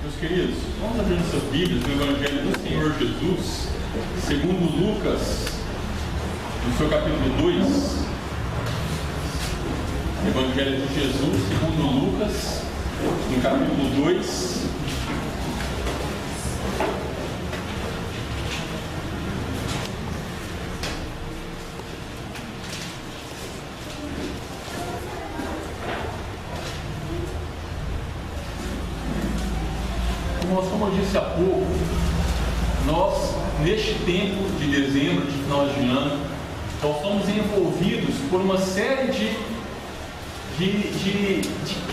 Meus queridos, vamos abrir nossas Bíblias no Evangelho do Senhor Jesus, segundo Lucas, no seu capítulo 2. Evangelho de Jesus, segundo Lucas, no capítulo 2. Como eu disse há pouco, nós, neste tempo de dezembro, de final de ano, nós somos envolvidos por uma série de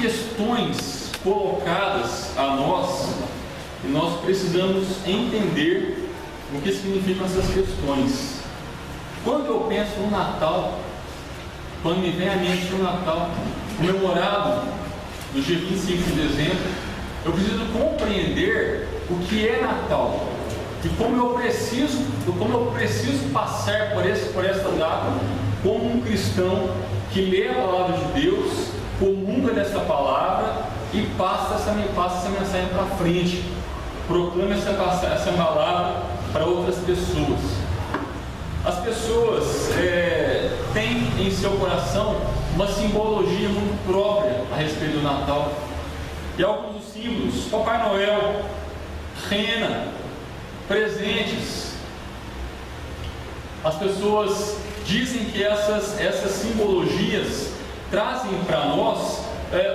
questões colocadas a nós, e nós precisamos entender o que significam essas questões. Quando eu penso no Natal, quando me vem à mente o Natal, comemorado no dia 25 de dezembro, eu preciso compreender o que é Natal e como eu preciso passar por esta data como um cristão que lê a palavra de Deus, comunga dessa palavra e passa essa mensagem para frente, proclama essa palavra para outras pessoas. As pessoas têm em seu coração uma simbologia muito própria a respeito do Natal. E alguns dos símbolos: Papai Noel, rena, presentes. As pessoas dizem que essas simbologias trazem para nós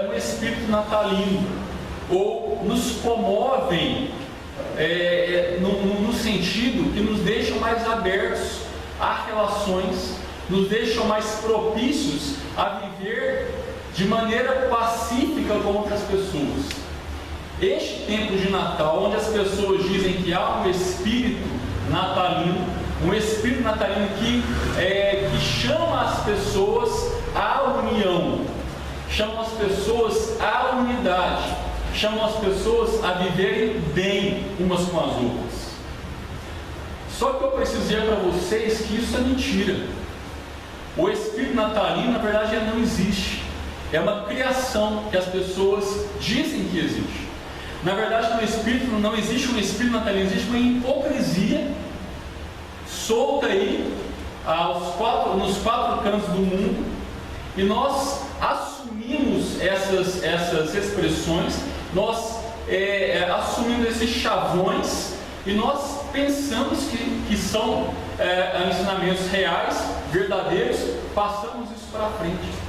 um espírito natalino, ou nos comovem no sentido que nos deixam mais abertos a relações, nos deixam mais propícios a viver de maneira pacífica com outras pessoas. Este tempo de Natal, onde as pessoas dizem que há um espírito natalino que chama as pessoas à união, chama as pessoas à unidade, chama as pessoas a viverem bem umas com as outras. Só que eu preciso dizer para vocês que isso é mentira. O espírito natalino, na verdade, não existe. É uma criação que as pessoas dizem que existe. Na verdade, não existe um espírito natalino, existe uma hipocrisia solta aí nos quatro cantos do mundo, e nós assumimos essas expressões, nós assumimos esses chavões, e nós pensamos que são ensinamentos reais, verdadeiros, passamos isso para frente.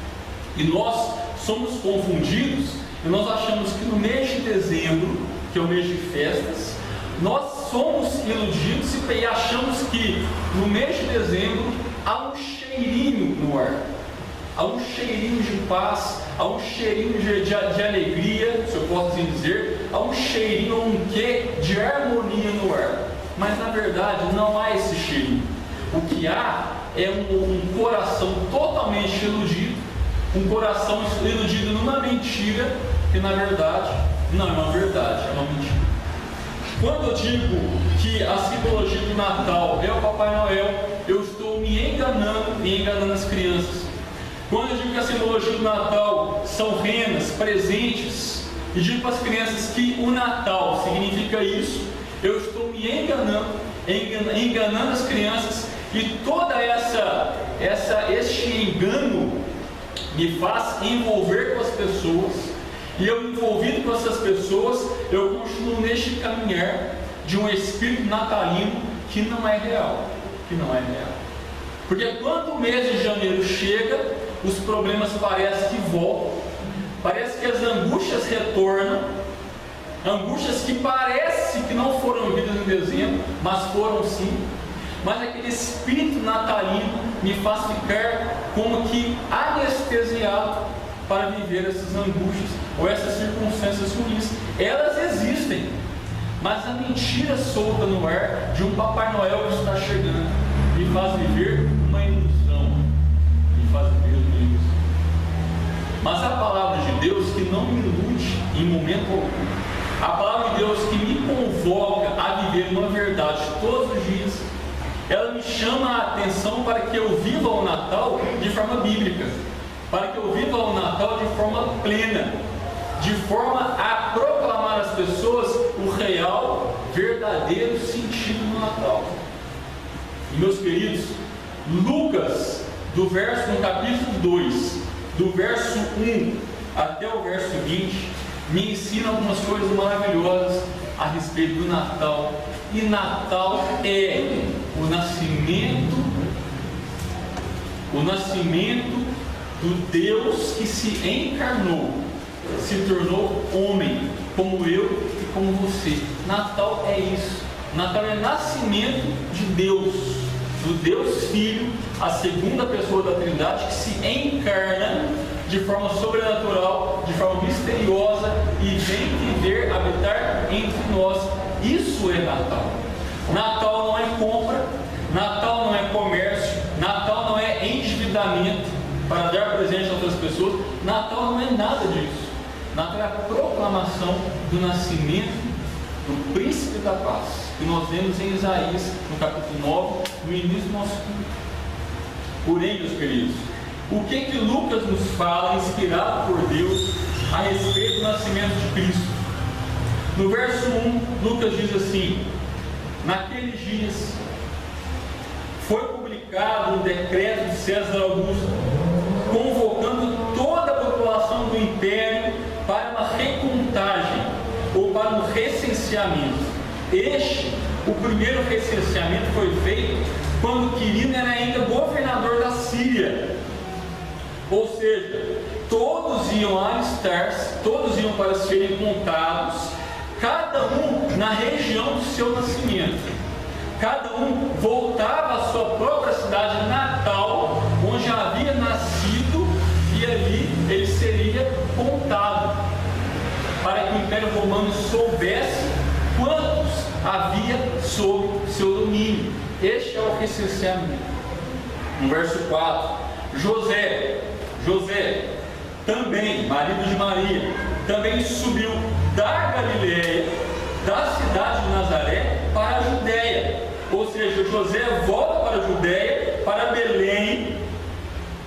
E nós somos confundidos, e nós achamos que no mês de dezembro, que é o mês de festas, nós somos iludidos e achamos que no mês de dezembro há um cheirinho no ar, há um cheirinho de paz, há um cheirinho de alegria, se eu posso assim dizer, há um cheirinho, um quê de harmonia no ar. Mas na verdade não há esse cheirinho. O que há é um coração totalmente iludido, um coração iludido numa mentira que na verdade não é uma verdade, é uma mentira. Quando eu digo que a simbologia do Natal é o Papai Noel, eu estou me enganando e enganando as crianças. Quando eu digo que a simbologia do Natal são renas, presentes, e digo para as crianças que o Natal significa isso, eu estou me enganando as crianças, e toda este engano me faz envolver com as pessoas, e eu envolvido com essas pessoas, eu continuo neste caminhar de um espírito natalino que não é real, porque quando o mês de janeiro chega, os problemas parecem que voltam, parece que as angústias retornam, angústias que parece que não foram vividas em dezembro, mas foram sim. Mas aquele espírito natalino me faz ficar como que anestesiado para viver essas angústias ou essas circunstâncias ruins. Elas existem, mas a mentira solta no ar de um Papai Noel que está chegando me faz viver uma ilusão, Mas a palavra de Deus que não me ilude em momento algum, a palavra de Deus que me convoca a viver uma verdade todos os dias, ela me chama a atenção para que eu viva o Natal de forma bíblica, para que eu viva o Natal de forma plena, de forma a proclamar às pessoas o real, verdadeiro sentido do Natal. E meus queridos, Lucas, no capítulo 2, do verso 1 até o verso 20, me ensina algumas coisas maravilhosas a respeito do Natal. E Natal é o nascimento do Deus que se encarnou, se tornou homem, como eu e como você. Natal é isso. Natal é nascimento de Deus, do Deus Filho, a segunda pessoa da Trindade, que se encarna de forma sobrenatural, de forma misteriosa, e vem viver, habitar entre nós. Isso é Natal. Natal não é compra, Natal não é comércio, Natal não é endividamento para dar presente a outras pessoas. Natal não é nada disso. Natal é a proclamação do nascimento do Príncipe da Paz, que nós vemos em Isaías, no capítulo 9, no início do nosso culto. Porém, meus queridos, o que Lucas nos fala, inspirado por Deus, a respeito do nascimento de Cristo? No verso 1, Lucas diz assim: naqueles dias foi publicado um decreto de César Augusto, convocando toda a população do império para uma recontagem, ou para um recenseamento. O primeiro recenseamento foi feito quando Quirino era ainda governador da Síria. Ou seja, todos iam alistar-se, todos iam para serem contados, cada um na região do seu nascimento. Cada um voltava à sua própria cidade natal, onde havia nascido, e ali ele seria contado, para que o Império Romano soubesse quantos havia sob seu domínio. Este é o recenseamento. No verso 4, José, também marido de Maria, também subiu da Galileia, da cidade de Nazaré, para a Judéia. Ou seja, José volta para a Judéia, para Belém,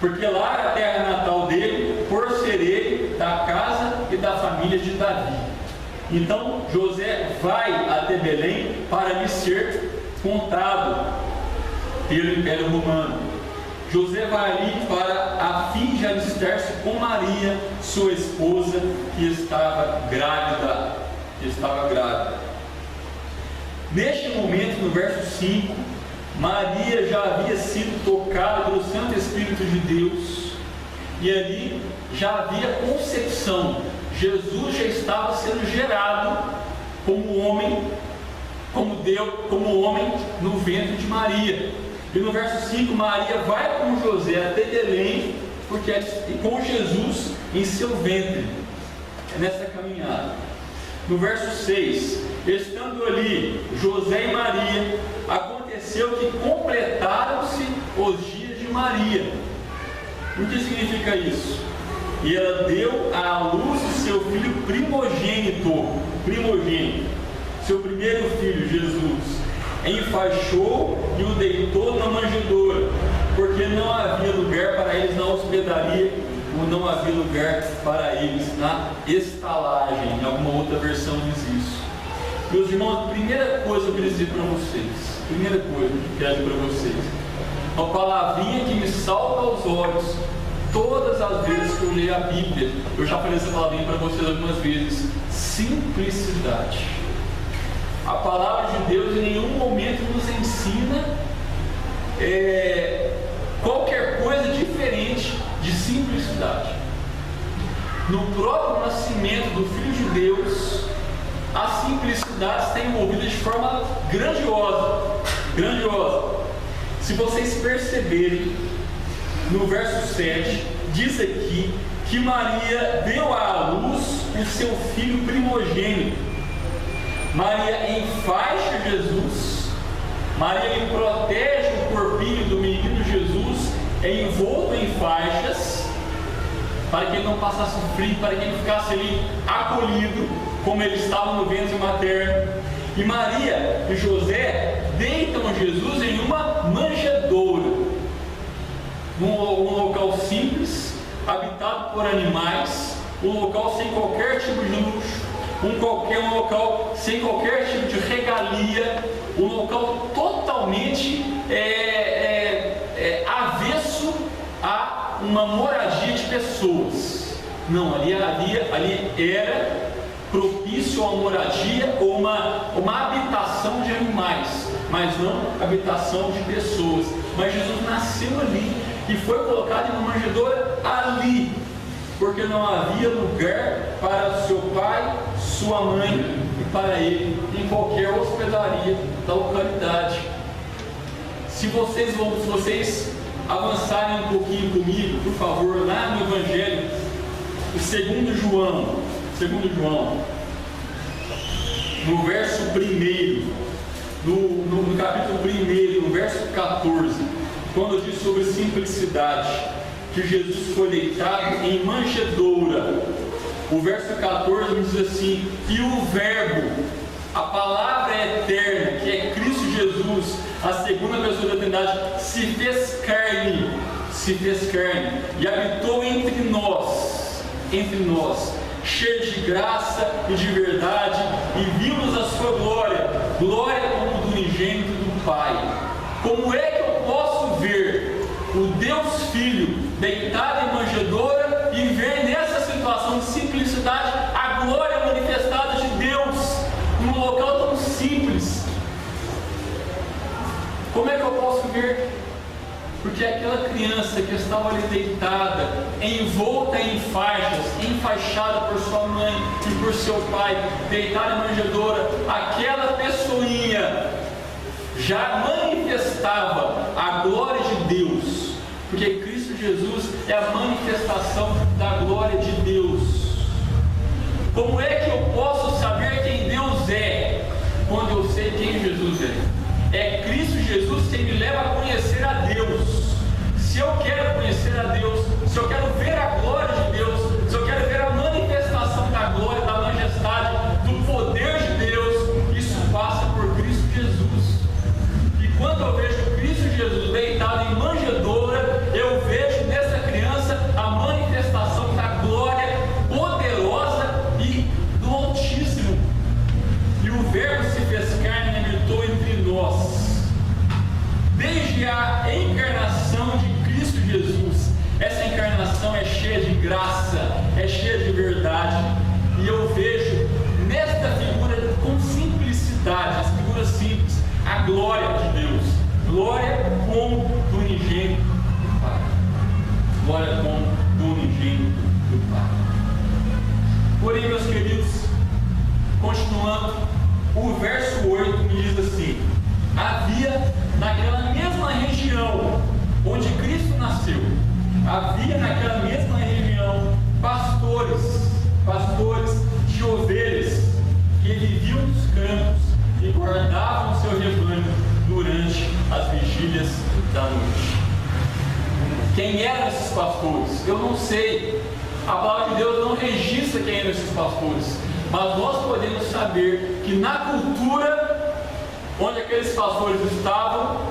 porque lá era a terra natal dele, por ser ele da casa e da família de Davi. Então José vai até Belém para lhe ser contado pelo Império Romano. José vai ali a fim de alistar-se com Maria, sua esposa, que estava grávida. Neste momento, no verso 5, Maria já havia sido tocada pelo Santo Espírito de Deus, e ali já havia concepção. Jesus já estava sendo gerado como homem, como homem no ventre de Maria. E no verso 5, Maria vai com José até Belém, com Jesus em seu ventre. É nessa caminhada. No verso 6, estando ali José e Maria, aconteceu que completaram-se os dias de Maria. O que significa isso? E ela deu à luz o seu filho primogênito, seu primeiro filho, Jesus. Enfaixou e o deitou na manjedoura, porque não havia lugar para eles na hospedaria, ou não havia lugar para eles na estalagem. Em alguma outra versão diz isso. Meus irmãos, a primeira coisa que eu queria dizer para vocês, uma palavrinha que me salta aos olhos todas as vezes que eu leio a Bíblia. Eu já falei essa palavrinha para vocês algumas vezes: simplicidade. A palavra de Deus em nenhum momento nos ensina qualquer coisa diferente de simplicidade. No próprio nascimento do Filho de Deus, a simplicidade está envolvida de forma grandiosa. Se vocês perceberem, no verso 7, diz aqui que Maria deu à luz o seu filho primogênito. Maria enfaixa Jesus, Maria lhe protege o corpinho do menino Jesus, envolto em faixas, para que ele não passasse frio, para que ele ficasse ali acolhido, como ele estava no ventre materno. E Maria e José deitam Jesus em uma manjedoura, num local simples, habitado por animais, um local sem qualquer tipo de luxo, um local sem qualquer tipo de regalia, um local totalmente avesso a uma moradia de pessoas. Não, ali era propício a uma moradia ou uma habitação de animais, mas não habitação de pessoas. Mas Jesus nasceu ali e foi colocado em uma manjedoura ali, porque não havia lugar para seu pai, sua mãe e para ele em qualquer hospedaria da localidade. Se vocês avançarem um pouquinho comigo, por favor, lá no Evangelho, o segundo João, no verso 1, no capítulo 1, no verso 14, quando diz sobre simplicidade, que Jesus foi deitado em manjedoura, o verso 14 diz assim: e o Verbo, a palavra eterna, que é Cristo Jesus, a segunda pessoa da Trindade, se fez carne e habitou entre nós, cheio de graça e de verdade, e vimos a sua glória como do unigênito do Pai. Como é que eu posso ver o Deus Filho deitado em manjedoura e ver nessa situação de simplicidade a glória manifestada de Deus num local tão simples? Como é que eu posso ver? Porque aquela criança que estava ali deitada, envolta em faixas, enfaixada por sua mãe e por seu pai, deitada em manjedoura, aquela pessoinha já manifestava a glória de Deus, porque Cristo Jesus é a manifestação da glória de Deus. Como é que eu posso saber quem Deus é, quando eu sei quem Jesus é? É Cristo Jesus quem me leva a conhecer a Deus. Se eu quero conhecer a Deus, se eu quero ver a glória de Deus, se eu quero ver a manifestação da glória, da majestade, do poder de Deus, isso passa por Cristo Jesus. E quando eu vejo Cristo Jesus deitado em manjedoura, eu vejo nessa criança a manifestação da glória poderosa e do Altíssimo. E o Verbo se fez carne e habitou entre nós. Desde a encarnação de Cristo Jesus, essa encarnação é cheia de graça, é cheia de verdade, e eu vejo nesta figura com simplicidade, as figuras simples, a glória de Deus, glória como do unigênito do Pai, glória como do unigênito do Pai. Porém, meus queridos, continuando, o verso 8 me diz assim: havia naquela mesma região onde Cristo nasceu, havia naquela mesma região pastores de ovelhas que viviam nos campos e guardavam o seu rebanho durante as vigílias da noite. Quem eram esses pastores? Eu não sei. A palavra de Deus não registra quem eram esses pastores, mas nós podemos saber que na cultura onde aqueles pastores estavam,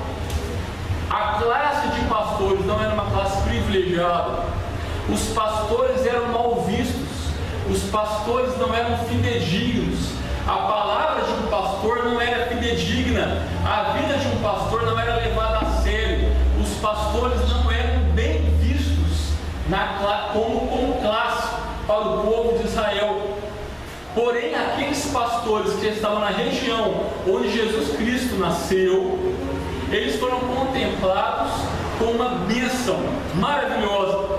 a classe de pastores não era uma classe privilegiada. Os pastores eram mal vistos, os pastores não eram fidedignos, a palavra de um pastor não era fidedigna, a vida de um pastor não era levada a sério, os pastores não eram bem vistos como classe para o povo de Israel. Porém, aqueles pastores que estavam na região onde Jesus Cristo nasceu, eles foram contemplados com uma bênção maravilhosa,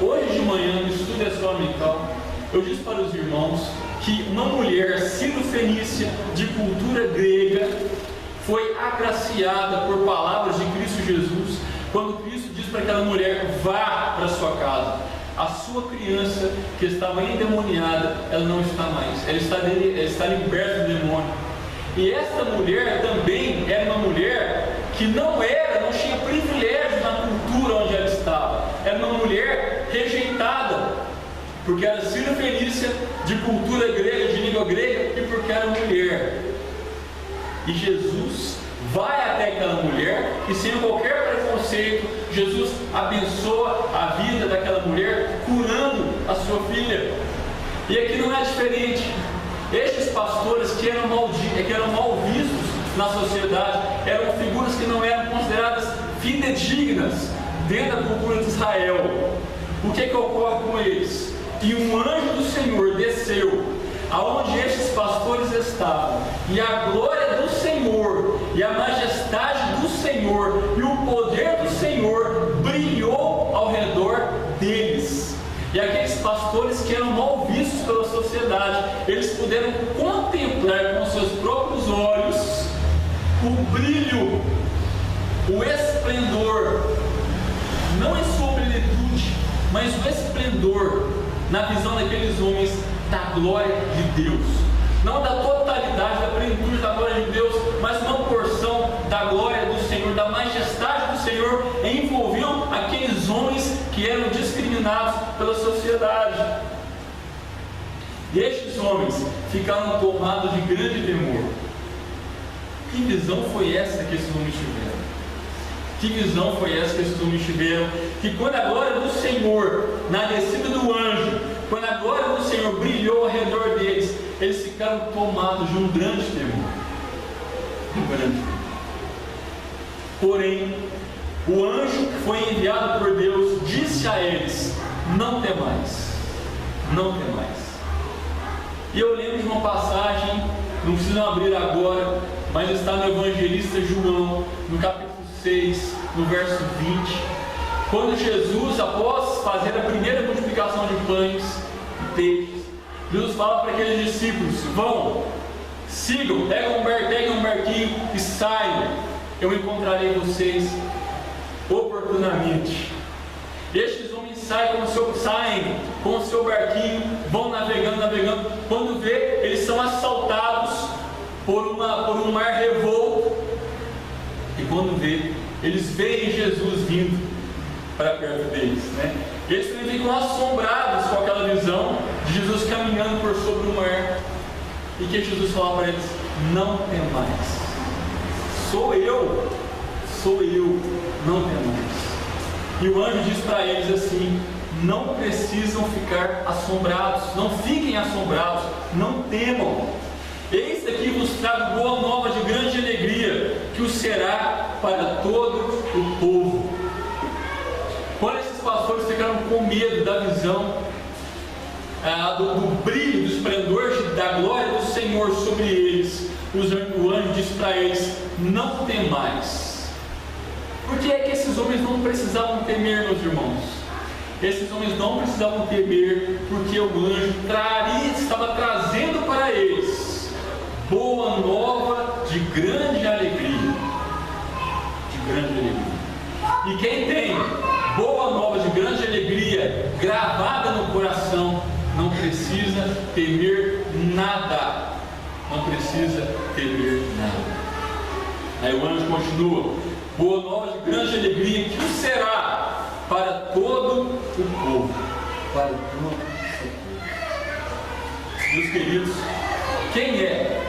Hoje de manhã, no estudo da escola dominical, eu disse para os irmãos que uma mulher sírio-fenícia de cultura grega foi agraciada por palavras de Cristo Jesus, quando Cristo diz para aquela mulher: vá para sua casa. A sua criança que estava endemoniada, ela não está mais, ela está liberta do demônio. E esta mulher também era uma mulher que não tinha privilégio na cultura onde ela estava, era uma mulher rejeitada, porque era sírio-fenícia, de cultura grega, de língua grega, e porque era mulher. E Jesus vai até aquela mulher e, sem qualquer preconceito, Jesus abençoa a vida daquela mulher, curando a sua filha. E aqui não é diferente. Estes pastores que eram mal vistos na sociedade, eram figuras que não eram consideradas fidedignas dentro da cultura de Israel. O que ocorre com eles? E um anjo do Senhor desceu aonde estes pastores estavam, e a glória do Senhor, e a majestade do Senhor, e o poder do Senhor brilhou ao redor deles. E aqueles pastores que eram mal vistos pela sociedade, eles puderam contemplar com seus próprios olhos o brilho, o esplendor, não em sua plenitude, mas o esplendor na visão daqueles homens da glória de Deus, não da totalidade, da plenitude da glória de Deus, mas uma porção da glória do Senhor, da majestade do Senhor, envolviam aqueles homens que eram discriminados pela sociedade. E estes homens ficaram tomados de grande temor. Que visão foi essa que esses homens tiveram? Que visão foi essa que esses homens tiveram? Que quando a glória do Senhor, na descida do anjo, quando a glória do Senhor brilhou ao redor deles, eles ficaram tomados de um grande temor. Um grande temor. Porém, o anjo que foi enviado por Deus disse a eles: não temais, não temais. E eu lembro de uma passagem, não precisam abrir agora, mas está no Evangelista João, no capítulo 6, no verso 20, quando Jesus, após fazer a primeira multiplicação de pães e peixes, Jesus fala para aqueles discípulos: vão, sigam, peguem um barquinho e saiam, eu encontrarei vocês oportunamente. Estes homens saem com o seu barquinho, vão navegando, quando vê, eles são assaltados por um mar revolto, e quando vê, eles veem Jesus vindo para perto deles, né? Eles também ficam assombrados com aquela visão de Jesus caminhando por sobre o mar, e que Jesus fala para eles: não temais, sou eu, não temais. E o anjo diz para eles assim: não precisam ficar assombrados, não fiquem assombrados, não temam. Eis aqui vos trago boa nova de grande alegria, que o será para todo o povo. Quando esses pastores ficaram com medo da visão, do brilho, do esplendor, da glória do Senhor sobre eles, o anjo disse para eles: não temais. Por que é que esses homens não precisavam temer, meus irmãos? Esses homens não precisavam temer, porque o anjo estava trazendo para eles boa nova de grande alegria. De grande alegria. E quem tem boa nova de grande alegria gravada no coração, não precisa temer nada. Não precisa temer nada. Aí o anjo continua: boa nova de grande alegria, que será para todo o povo. Para todo o povo. Meus queridos, quem é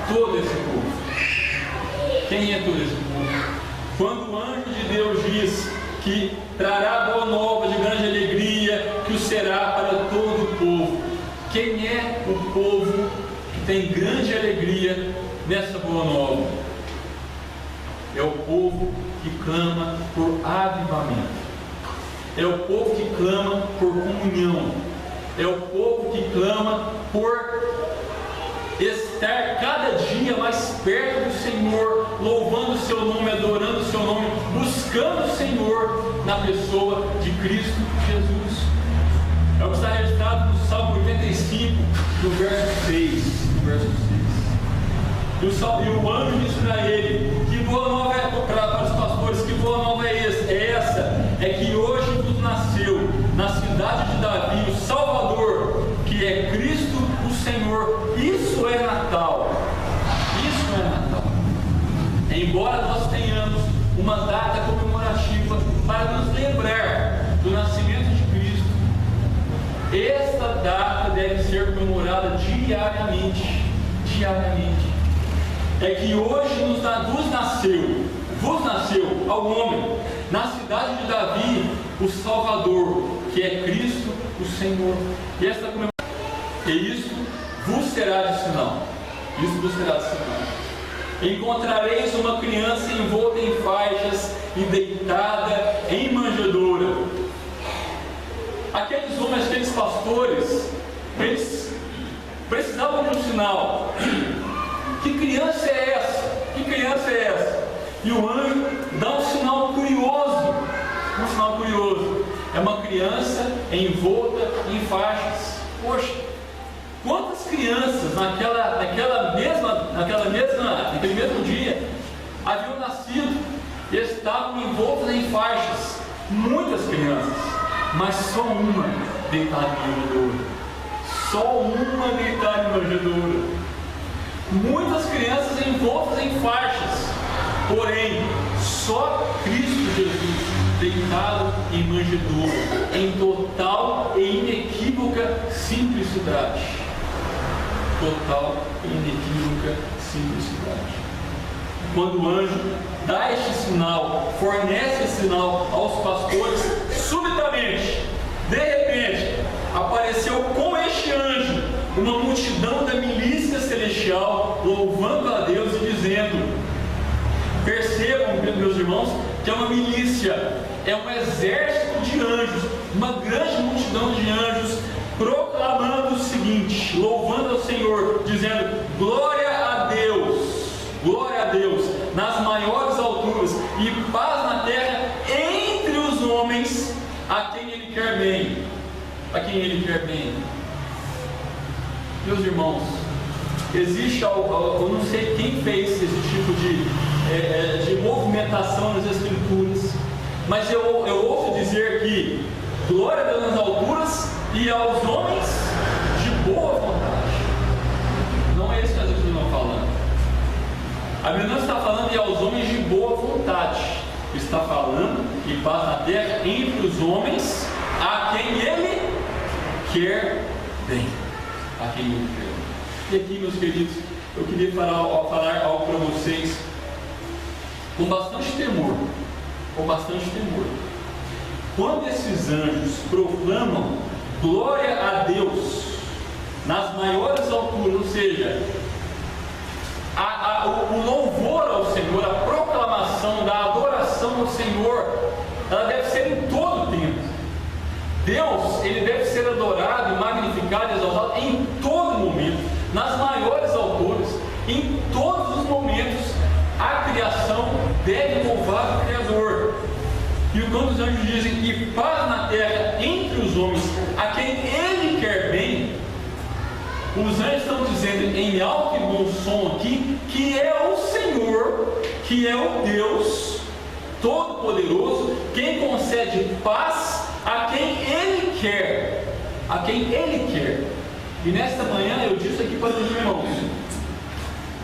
todo esse povo? Quem é todo esse povo? Quando o anjo de Deus diz que trará boa nova de grande alegria, que o será para todo o povo, quem é o povo que tem grande alegria nessa boa nova? É o povo que clama por avivamento, é o povo que clama por comunhão, é o povo que clama por estar cada dia mais perto do Senhor, louvando o seu nome, adorando o seu nome, buscando o Senhor na pessoa de Cristo Jesus. É o que está registrado no Salmo 85, no verso 6. E o anjo disse para ele: que boa nova é para os pastores, que boa nova é essa? É que hoje nos nasceu na cidade de Davi o Salvador, que é Cristo o Senhor. Isso é Natal. Isso é Natal. Embora nós tenhamos uma data comemorativa para nos lembrar do nascimento de Cristo, esta data deve ser comemorada diariamente. É que hoje vos nasceu ao homem, na cidade de Davi, o Salvador, que é Cristo o Senhor. E esta e isto vos será de sinal. Isso vos será de sinal. Encontrareis uma criança envolta em faixas e deitada em manjedoura. Aqueles homens, aqueles pastores, eles precisavam de um sinal. Que criança é essa? Que criança é essa? E o anjo dá um sinal curioso. Um sinal curioso. É uma criança envolta em faixas. Poxa, quantas crianças naquele mesmo dia haviam nascido e estavam envoltas em faixas? Muitas crianças, mas só uma deitada em manjedoura. Só uma deitada em manjedoura. Muitas crianças envoltas em faixas, porém, só Cristo Jesus deitado em manjedoura, em total e inequívoca simplicidade. Total e inequívoca simplicidade. Quando o anjo dá este sinal, fornece esse sinal aos pastores, subitamente, de repente, apareceu com este anjo uma multidão da milícia celestial, louvando a Deus e dizendo: percebam, meus irmãos, que é uma milícia, é um exército de anjos, uma grande multidão de anjos, proclamando o seguinte, louvando ao Senhor, dizendo: glória a Deus, nas maiores alturas, e paz na terra entre os homens, a quem Ele quer bem. A quem Ele quer bem. Meus irmãos, existe algo, eu não sei quem fez esse tipo de movimentação nas Escrituras, mas eu ouço dizer que glória a Deus nas alturas e aos homens de boa vontade. Não é isso que as Escrituras estão falando. A Bíblia não está falando e aos homens de boa vontade, está falando de paz na terra entre os homens a quem Ele quer bem. A quem Ele quer bem. E aqui, meus queridos, eu queria falar algo para vocês com bastante temor. Quando esses anjos proclamam glória a Deus nas maiores alturas, ou seja, o louvor ao Senhor, a proclamação da adoração ao Senhor, ela deve ser em todo o tempo. Deus, Ele deve ser adorado, magnificado e exaltado em todo momento, nas maiores alturas, em todos os momentos. A criação deve louvar o Criador. E quando os anjos dizem que paz na terra entre os homens a quem Ele quer bem, os anjos estão dizendo em alto e bom som aqui que é o Senhor, que é o Deus Todo-Poderoso, quem concede paz a quem Ele quer. A quem Ele quer. E nesta manhã eu disse aqui para os irmãos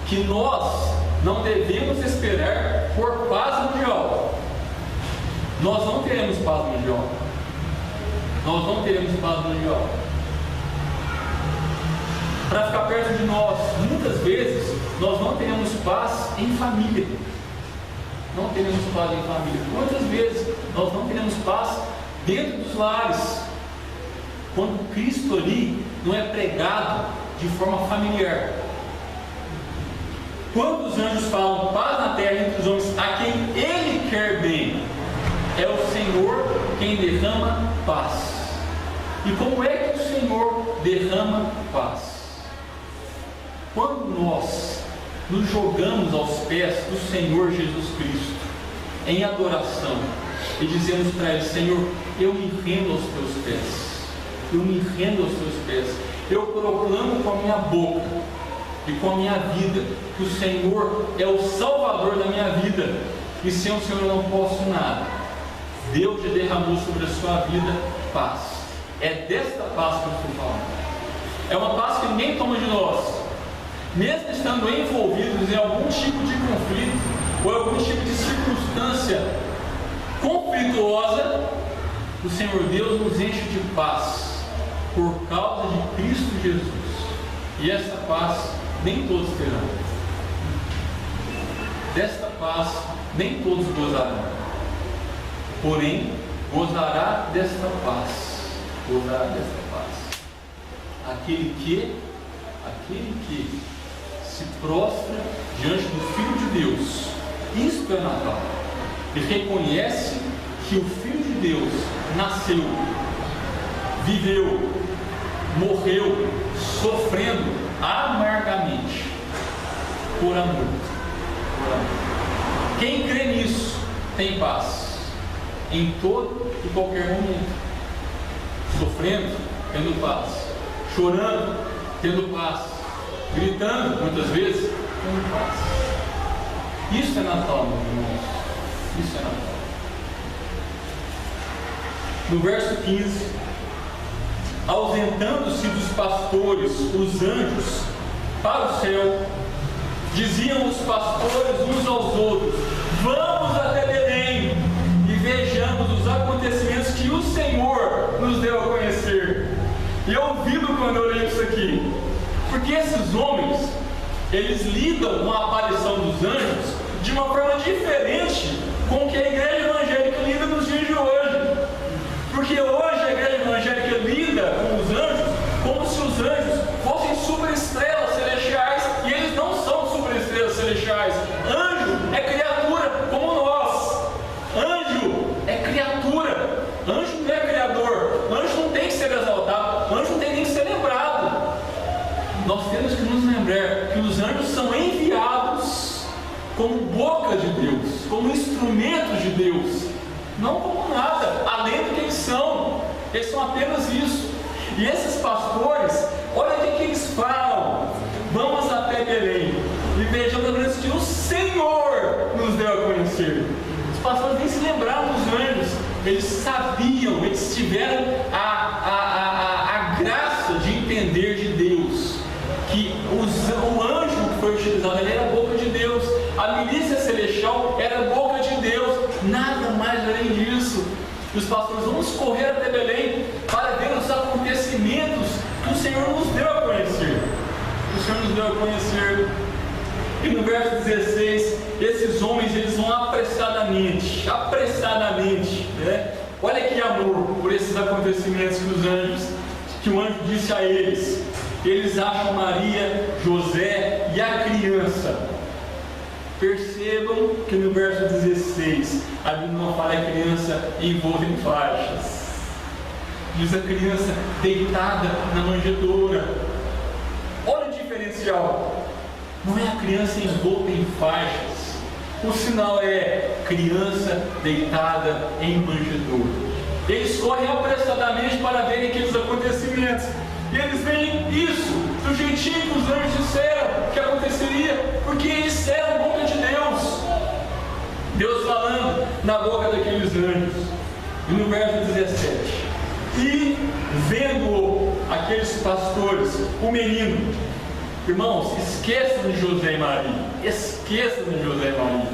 que nós não devemos esperar por paz mundial. Nós não teremos paz mundial. Para ficar perto de nós, muitas vezes nós não teremos paz em família. Muitas vezes nós não teremos paz dentro dos lares, quando Cristo ali não é pregado de forma familiar. Quando os anjos falam paz na terra entre os homens a quem Ele quer bem, é o Senhor quem derrama paz. E como é que o Senhor derrama paz? Quando nós nos jogamos aos pés do Senhor Jesus Cristo em adoração e dizemos para Ele: Senhor, eu me rendo aos Teus pés, eu proclamo com a minha boca e com a minha vida que o Senhor é o Salvador da minha vida, e sem o Senhor eu não posso nada. Deus te derramou sobre a sua vida paz. É desta paz que eu estou falando. É uma paz que ninguém toma de nós. Mesmo estando envolvidos em algum tipo de conflito ou algum tipo de circunstância conflituosa, o Senhor Deus nos enche de paz por causa de Cristo Jesus. E esta paz nem todos terão. Desta paz nem todos gozarão. Porém, gozará desta paz a aquele que se prostra diante do Filho de Deus. Isto é Natal. Ele reconhece que o Filho de Deus nasceu, viveu, morreu, sofrendo amargamente por amor. Quem crê nisso tem paz em todo e qualquer momento. Sofrendo, tendo paz. Chorando, tendo paz. Gritando, muitas vezes, tendo paz. Isso é Natal, meus irmãos. Isso é Natal. No verso 15: ausentando-se dos pastores os anjos para o céu, diziam os pastores uns aos outros: vamos até Belém e vejamos os acontecimentos que o Senhor nos deu a conhecer. E eu ouvido quando eu leio isso aqui, porque esses homens, eles lidam com a aparição dos anjos de uma forma diferente com que a igreja evangélica lida nos dias de hoje. Porque hoje a igreja evangélica lida com os anjos como se os anjos fossem superestrelas celestiais, e eles não são superestrelas celestiais. Anjo é criatura como nós. Anjo é criatura. Anjo não é criador. Anjo não tem que ser exaltado. Anjo não tem nem que ser lembrado. Nós temos que nos lembrar que os anjos são enviados como boca de Deus, como instrumentos de Deus, não como nada, além do que eles são. Eles são apenas isso. E esses pastores, olha o que eles falam: vamos até Belém e vejamos que o Senhor nos deu a conhecer. Os pastores nem se lembravam dos anjos, eles sabiam, eles tiveram a graça de entender de Deus que o anjo que foi utilizado, ele era a boca de Deus, a milícia celestial era a boca de Deus, nada mais além disso. E os pastores: vamos correr até Belém para ver os acontecimentos que o Senhor nos deu a conhecer. O Senhor nos deu a conhecer. E no verso 16, esses homens, eles vão apressadamente, né? Olha que amor por esses acontecimentos que o anjo disse a eles. Eles acham Maria, José e a criança. Percebam que no verso 16, a Bíblia não fala a criança envolta em faixas. Diz a criança deitada na manjedoura. Olha o diferencial. Não é a criança envolta em faixas. O sinal é criança deitada em manjedoura. Eles correm apressadamente para verem aqueles acontecimentos. E eles veem isso do jeitinho que os anjos disseram que aconteceria, porque eles eram boca de Deus. Deus falando na boca daqueles anjos. E no verso 17: e vendo aqueles pastores, o menino. Irmãos, esqueçam de José e Maria. Esqueçam de José e Maria.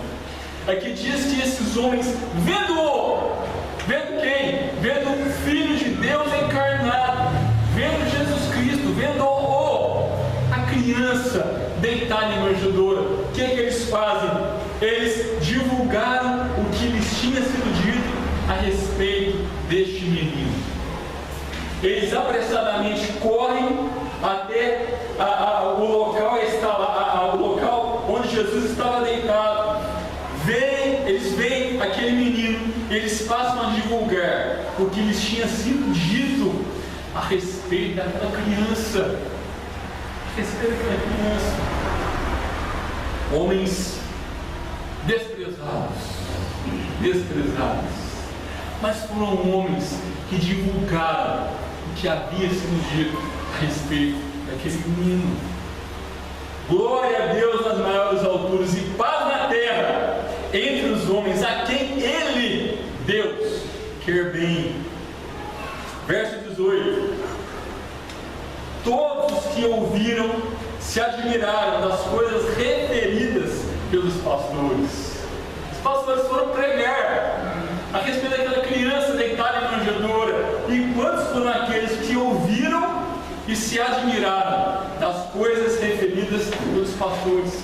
Aqui diz que esses homens, vendo quem? Vendo o Filho de Deus encarnado, vendo Jesus Cristo, vendo a criança deitada em manjedoura, o que eles fazem? Eles divulgaram o que lhes tinha sido dito a respeito deste menino. Eles apressadamente correm até o local onde Jesus estava deitado. Eles veem aquele menino, eles passam a divulgar o que lhes tinha sido dito a respeito daquela criança. Homens desprezados, mas foram homens que divulgaram o que havia sido dito a respeito daquele menino. Glória a Deus nas maiores alturas e paz na terra entre os homens a quem Ele, Deus, quer bem. Verso 18: todos os que ouviram se admiraram das coisas referidas pelos pastores. Os pastores foram pregar a respeito daquela criança deitada em manjedoura. E quantos foram aqueles que ouviram e se admiraram das coisas referidas pelos pastores?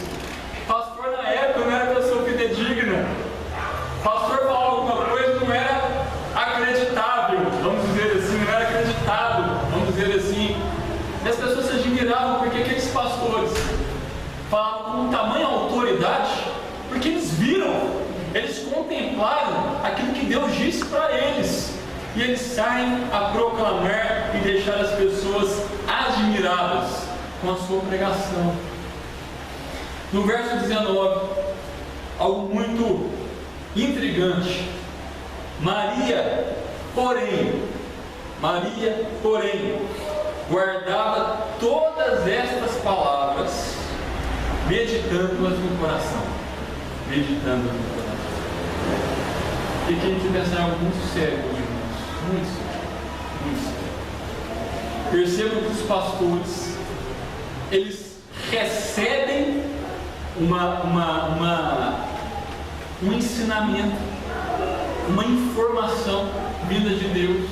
Pastor na época não era pessoa fidedigna. Pastor falava alguma coisa, não era acreditável, vamos dizer assim, não era acreditado, vamos dizer assim. E as pessoas se admiravam porque aqueles pastores falavam com tamanha autoridade, porque eles viram, eles contemplaram aquilo que Deus disse para eles. E eles saem a proclamar e deixar as pessoas admiradas com a sua pregação. No verso 19, algo muito intrigante. Maria, porém, guardava todas estas palavras, meditando-as no coração. Meditando-as no coração. E aqui a gente pensa em algo muito sério, irmãos. Muito sério. Muito sério. Percebam que os pastores, eles recebem um ensinamento, uma informação vinda de Deus.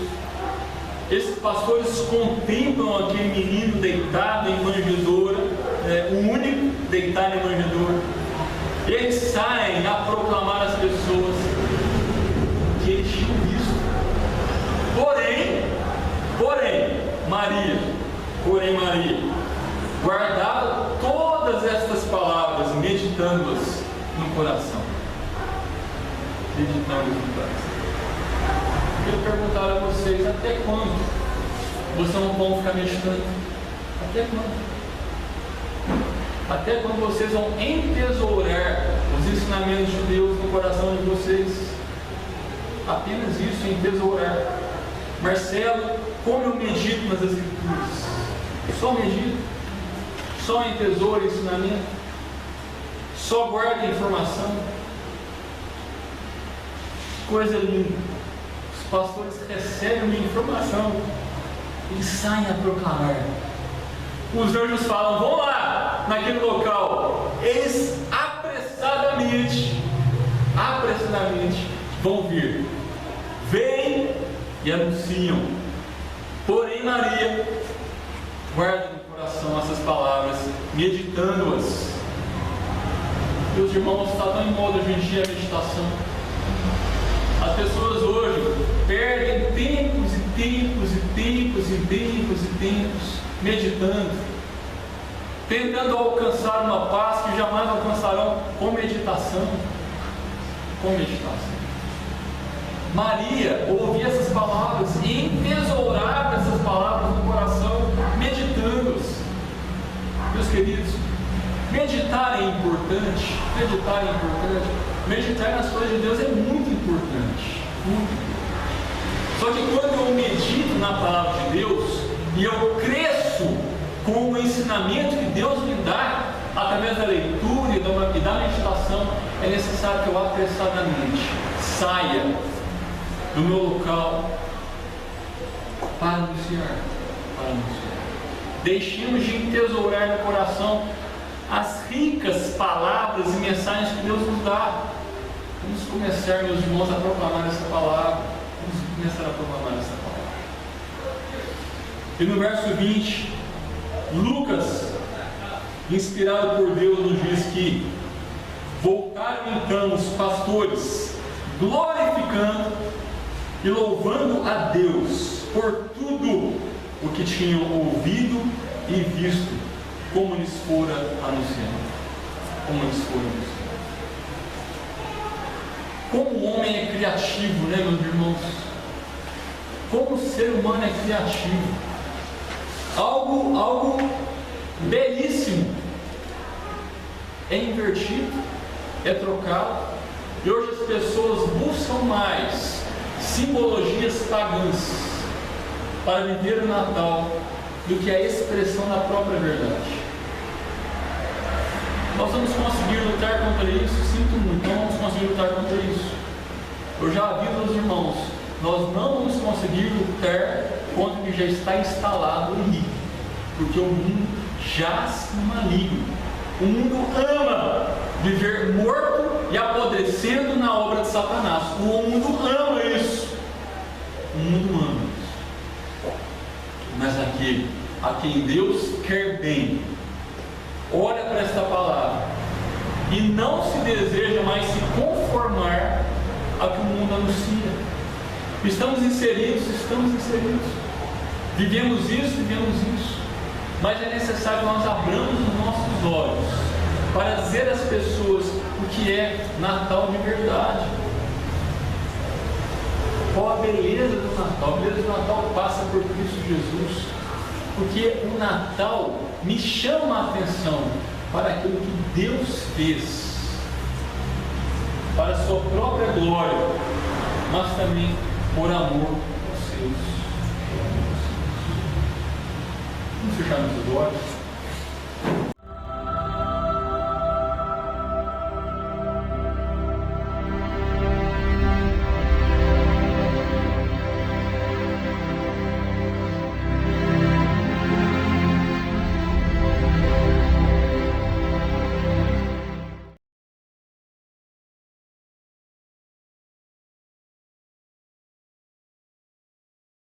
Esses pastores contemplam aquele menino deitado em manjedoura, o único deitado em manjedoura. Eles saem a proclamar às pessoas que eles tinham visto. Porém, Maria, guardava todas estas palavras, meditando-as no coração. Meditando-as no coração. Eu quero perguntar a vocês, até quando vocês não vão ficar meditando? Até quando? Até quando vocês vão entesourar os ensinamentos de Deus no coração de vocês? Apenas isso, entesourar. Marcelo, como eu medito nas Escrituras? Só medito? Só entesouro ensinamento? Só guarda informação? Coisa linda. Os pastores recebem uma informação e saem a proclamar. Os anjos falam, vão lá naquele local. Eles apressadamente vão vir. Vêm e anunciam. Porém, Maria guarda no coração essas palavras, meditando-as. Meus irmãos, está tão em moda hoje em dia a meditação. As pessoas hoje perdem tempos meditando, tentando alcançar uma paz que jamais alcançarão com meditação. Maria ouvia essas palavras e entesourava essas palavras no coração, meditando-as. Meus queridos, meditar é importante. Meditar nas coisas de Deus é muito importante. Só que quando eu medito na palavra de Deus e eu cresço com o ensinamento que Deus me dá através da leitura e da meditação, é necessário que eu apressadamente saia do meu local para anunciar. Deixemos de entesourar no coração as ricas palavras e mensagens que Deus nos dá. Vamos começar, meus irmãos, a proclamar essa palavra. E no verso 20, Lucas, inspirado por Deus, nos diz que voltaram então os pastores, glorificando e louvando a Deus por tudo o que tinham ouvido e visto, como lhes fora anunciado. Como o homem é criativo, né, meus irmãos? Como o ser humano é criativo. Algo belíssimo. É invertido, é trocado. E hoje as pessoas buscam mais simbologias pagãs para viver o Natal do que a expressão da própria verdade. Nós vamos conseguir lutar contra isso? Sinto muito, não vamos conseguir lutar contra isso. Eu já aviso aos irmãos, nós não vamos conseguir lutar contra o que já está instalado ali, porque o mundo jaz no maligno. O mundo ama viver morto e apodrecendo na obra de Satanás. O mundo ama isso. Mas aquele a quem Deus quer bem, olha para esta palavra e não se deseja mais se conformar ao que o mundo anuncia. Estamos inseridos. Vivemos isso. mas é necessário que nós abramos os nossos olhos para dizer às pessoas o que é Natal de verdade. Qual a beleza do Natal? A beleza do Natal passa por Cristo Jesus, porque o Natal me chama a atenção para aquilo que Deus fez, para a sua própria glória, mas também por amor aos seus. Vamos fechar nossos olhos.